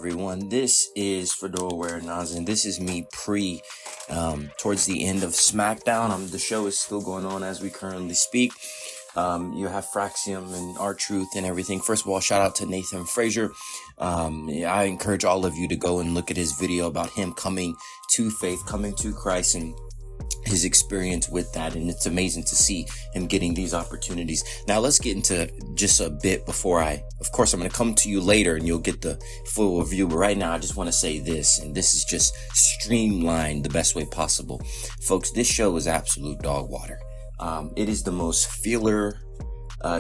everyone. This is Fedora Wear Naz, and this is me towards the end of SmackDown. The show is still going on as we currently speak. You have Fraxium and R-Truth and everything. First of all, shout out to Nathan Frazier. I encourage all of you to go and look at his video about him coming to faith, coming to Christ, and his experience with that. And it's amazing to see him getting these opportunities. Now let's get into just a bit before of course, I'm going to come to you later and you'll get the full review. But right now, I just want to say this, and this is just streamlined the best way possible. Folks, this show is absolute dog water. It is the most filler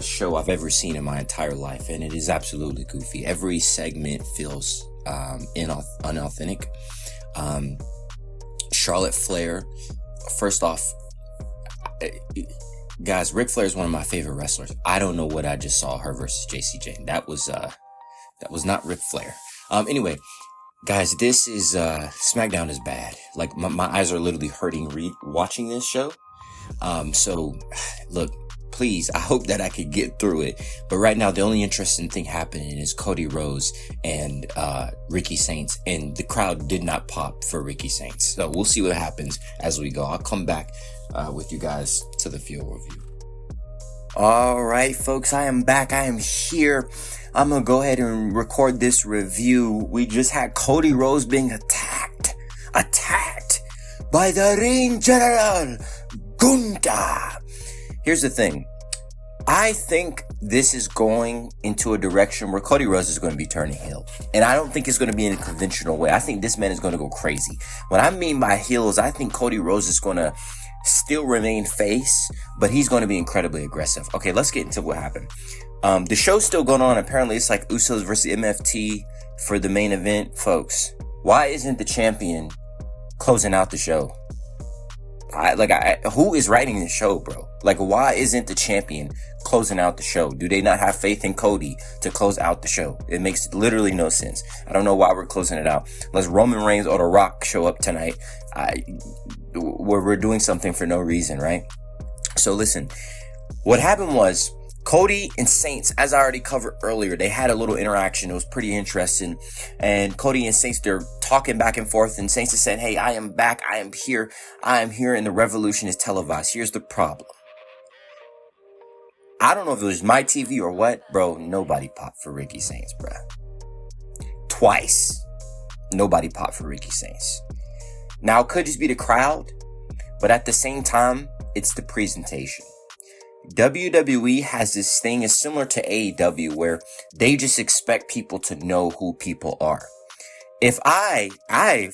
show I've ever seen in my entire life, and it is absolutely goofy. Every segment feels unauthentic. Charlotte Flair, first off, guys, Ric Flair is one of my favorite wrestlers. I don't know what I just saw her versus JCJ. That was not Ric Flair. Anyway, guys, this is SmackDown is bad. Like my eyes are literally hurting watching this show. So look, please, I hope that I could get through it. But right now, the only interesting thing happening is Cody Rhodes and Ricky Saints, and the crowd did not pop for Ricky Saints. So we'll see what happens as we go. I'll come back with you guys to the field review. All right, folks, I am back. I am here. I'm going to go ahead and record this review. We just had Cody Rhodes being attacked by the Ring General, Gunther. Here's the thing. I think this is going into a direction where Cody Rhodes is going to be turning heel. And I don't think it's going to be in a conventional way. I think this man is going to go crazy. What I mean by heel is I think Cody Rhodes is going to still remain face, but he's going to be incredibly aggressive. Okay, let's get into what happened. The show's still going on. Apparently, it's like Usos versus MFT for the main event. Folks, why isn't the champion closing out the show? Who is writing the show, bro? Like, why isn't the champion closing out the show? Do they not have faith in Cody to close out the show? It makes literally no sense. I don't know why we're closing it out. Unless Roman Reigns or The Rock show up tonight, where we're doing something for no reason, right? So listen, what happened was Cody and Saints, as I already covered earlier, they had a little interaction. It was pretty interesting. And Cody and Saints, they're talking back and forth. And Saints is saying, hey, I am back. I am here. And the revolution is televised. Here's the problem. I don't know if it was my TV or what, bro. Nobody popped for Ricky Saints, bro. Twice. Nobody popped for Ricky Saints. Now, it could just be the crowd. But at the same time, it's the presentation. WWE has this thing, is similar to AEW, where they just expect people to know who people are. If I,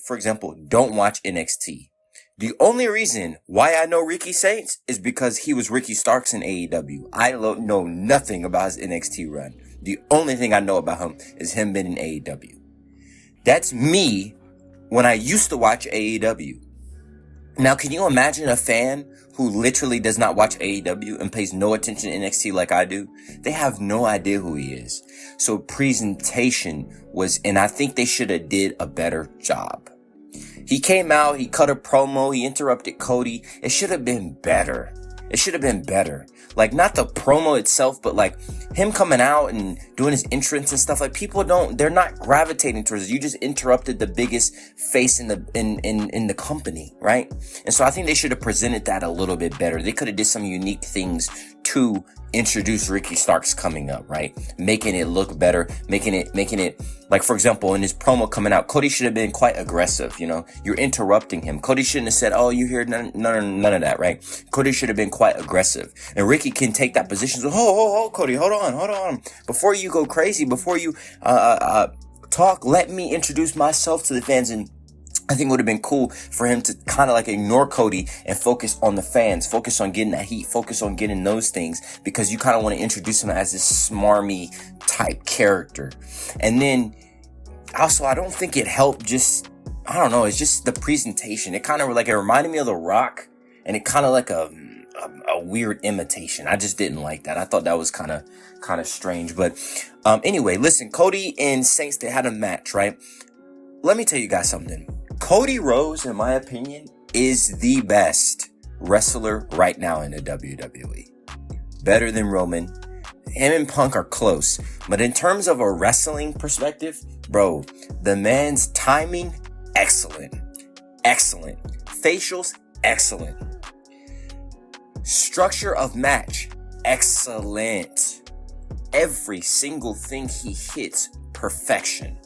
for example, don't watch NXT, the only reason why I know Ricky Saints is because he was Ricky Starks in AEW. I don't know nothing about his NXT run. The only thing I know about him is him being in AEW. That's me when I used to watch AEW. Now, can you imagine a fan who literally does not watch AEW and pays no attention to NXT like I do? They have no idea who he is. So presentation was, and I think they should have did a better job. He came out, he cut a promo, he interrupted Cody. It should have been better. It should have been better. Like, not the promo itself, but like him coming out and doing his entrance and stuff. Like, people they're not gravitating towards it. You just interrupted the biggest face in the company, right? And so I think they should have presented that a little bit better. They could have did some unique things to introduce Ricky Starks coming up, right? Making it look better, making it like, for example, in his promo coming out, Cody should have been quite aggressive. You know, you're interrupting him. Cody shouldn't have said, "Oh, you hear none of that," right? Cody should have been quite aggressive, and Ricky can take that position. So, oh, Cody, hold on, before you go crazy, before you talk, let me introduce myself to the fans. And I think it would have been cool for him to kind of like ignore Cody and focus on the fans, focus on getting that heat, focus on getting those things, because you kind of want to introduce him as this smarmy type character. And then also, I don't think it helped just, I don't know, it's just the presentation. It kind of like, it reminded me of The Rock, and it kind of like a weird imitation. I just didn't like that. I thought that was kind of strange. But anyway, listen, Cody and Saints, they had a match, right? Let me tell you guys something. Cody Rhodes, in my opinion, is the best wrestler right now in the WWE. Better than Roman, Him and Punk are close. But in terms of a wrestling perspective, bro, the man's timing, excellent. Excellent. Facials, excellent. Structure of match, excellent. Every single thing he hits, perfection.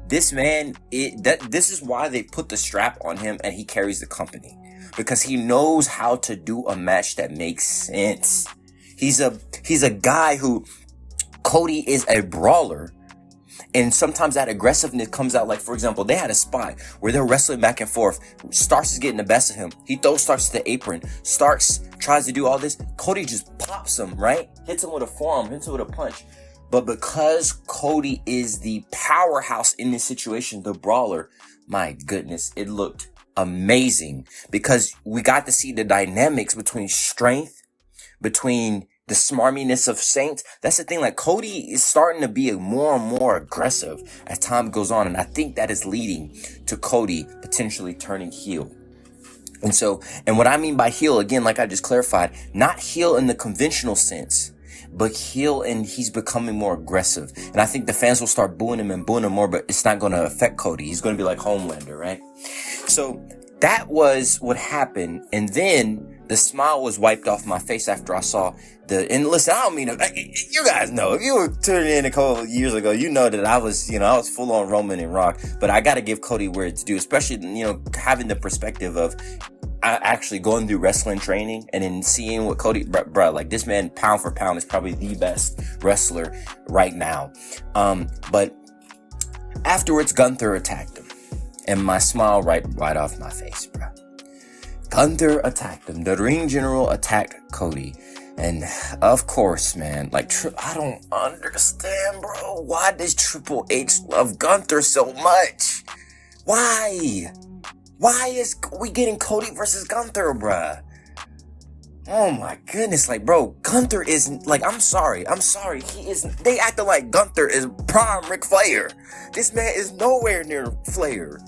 This man, this is why they put the strap on him and he carries the company. Because he knows how to do a match that makes sense. He's a guy who, Cody is a brawler. And sometimes that aggressiveness comes out. Like, for example, they had a spot where they're wrestling back and forth. Starks is getting the best of him. He throws Starks to the apron. Starks tries to do all this. Cody just pops him, right? Hits him with a forearm, hits him with a punch. But because Cody is the powerhouse in this situation, the brawler, my goodness, it looked amazing. Because we got to see the dynamics between strength, between the smarminess of Saints. That's the thing. Like, Cody is starting to be more and more aggressive as time goes on. And I think that is leading to Cody potentially turning heel. And what I mean by heel, again, like I just clarified, not heel in the conventional sense, but heel and he's becoming more aggressive. And I think the fans will start booing him more, but it's not going to affect Cody. He's going to be like Homelander, right? So that was what happened. And then the smile was wiped off my face after I saw and listen, I don't mean, you guys know, if you were tuning in a couple of years ago, you know that I was full on Roman and Rock, but I got to give Cody where it's due, especially, having the perspective of actually going through wrestling training and then seeing what Cody, bro, like this man pound for pound is probably the best wrestler right now. But afterwards, Gunther attacked him and my smile right off my face, bro. Gunther attacked him. The ring general attacked Cody. And of course, man, like, I don't understand, bro. Why does Triple H love Gunther so much? Why? Why is we getting Cody versus Gunther, bruh? Oh my goodness, like, bro, Gunther isn't, like, I'm sorry, he isn't, they acting like Gunther is prime Ric Flair. This man is nowhere near Flair.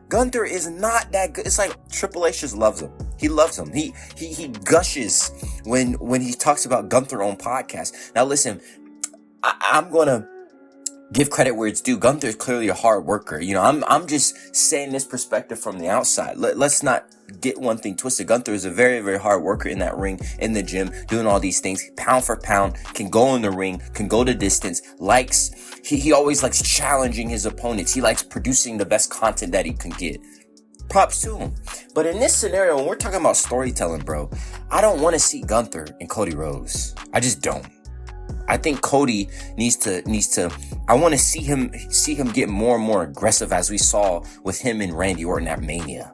Gunther is not that good. It's like Triple H just loves him. He loves him. He gushes when he talks about Gunther on podcasts. Now listen, I'm gonna give credit where it's due. Gunther is clearly a hard worker. I'm just saying this perspective from the outside. Let's not get one thing twisted. Gunther is a very, very hard worker in that ring, in the gym, doing all these things, pound for pound, can go in the ring, can go the distance, he always likes challenging his opponents. He likes producing the best content that he can get. Props to him. But in this scenario, when we're talking about storytelling, bro, I don't want to see Gunther and Cody Rhodes. I just don't. I think Cody needs to, I want to see him get more and more aggressive as we saw with him and Randy Orton at Mania.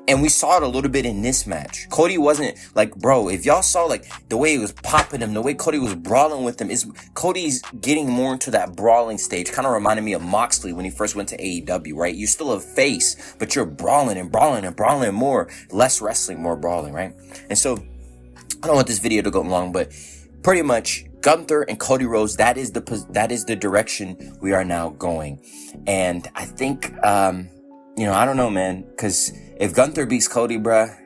And we saw it a little bit in this match. Cody wasn't like, bro, if y'all saw like the way he was popping him, the way Cody was brawling with him, Cody's getting more into that brawling stage. Kind of reminded me of Moxley when he first went to AEW, right? You're still a face, but you're brawling and brawling and brawling more. Less wrestling, more brawling, right? And so, I don't want this video to go long, but pretty much Gunther and Cody Rhodes, that is the direction we are now going. And I think, I don't know, man, because if Gunther beats Cody, bruh,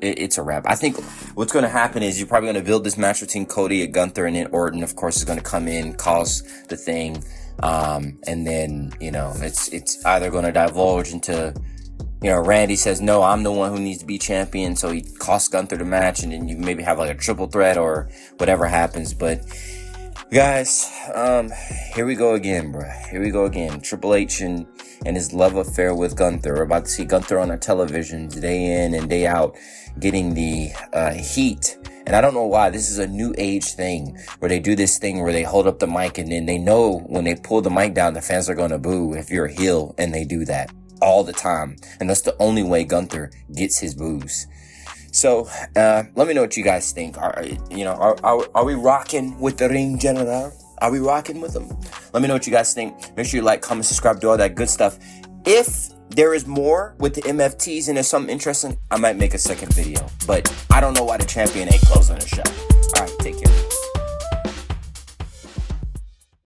it's a wrap. I think what's going to happen is you're probably going to build this match between Cody and Gunther, and then Orton, of course, is going to come in, cause the thing, and then, it's either going to divulge into, Randy says, no, I'm the one who needs to be champion, so he costs Gunther the match, and then you maybe have like a triple threat or whatever happens. But guys, here we go again, bro. Here we go again. Triple H and his love affair with Gunther. We're about to see Gunther on our televisions day in and day out, getting the heat. And I don't know why. This is a new age thing where they do this thing where they hold up the mic and then they know when they pull the mic down, the fans are going to boo if you're a heel, and they do that all the time. And that's the only way Gunther gets his boos. So, let me know what you guys think. Are we rocking with the ring general? Are we rocking with them? Let me know what you guys think. Make sure you like, comment, subscribe, do all that good stuff. If there is more with the MFTs and there's something interesting, I might make a second video. But I don't know why the champion ain't closing the show. All right, take care.